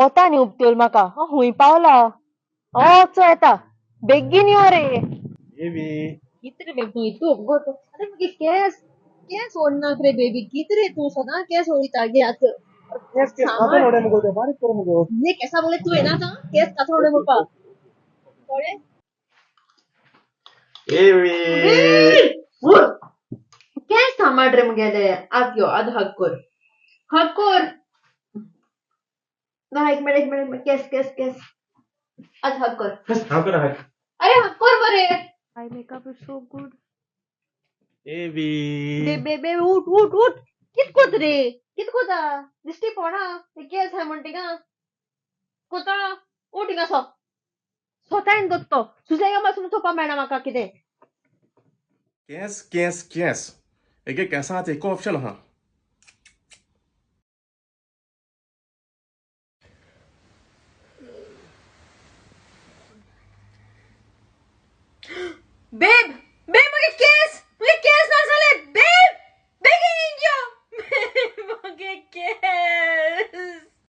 Otani uptiol maka. Hui Paula. Oh, cueta. Begini ore. Baby. कितने baby तू गो तो अरे मुझे कैस कैस ओढ़ना करे बेबी कितने तू सदा कैस ओढ़ी ताकि आज Yes, yes. Kata सामान node mugo de barik koro mugo. ये कैसा बोले तू है ना था कैस कथा ओढ़े मुझे पा ओढ़े Baby. कैस सामान ड्रे मुझे ले आज यो आज हक्कोर ना एक मिनट कैस कैस कैस आज हक्कोर Yes, how can I help? अरे हक्कोर मरे My makeup is so good. Baby. बेबे उठ कितको दा दिष्टि पड़ा ये कैस है मंटिका कोता उठिगा सो 소타인 것도 주제가 말씀 토파 말나 같기대. Yes. Ege कैसा आते को ऑप्शन हाँ. Babe, मुझे केस ना साले, babe, begging you, मुझे केस.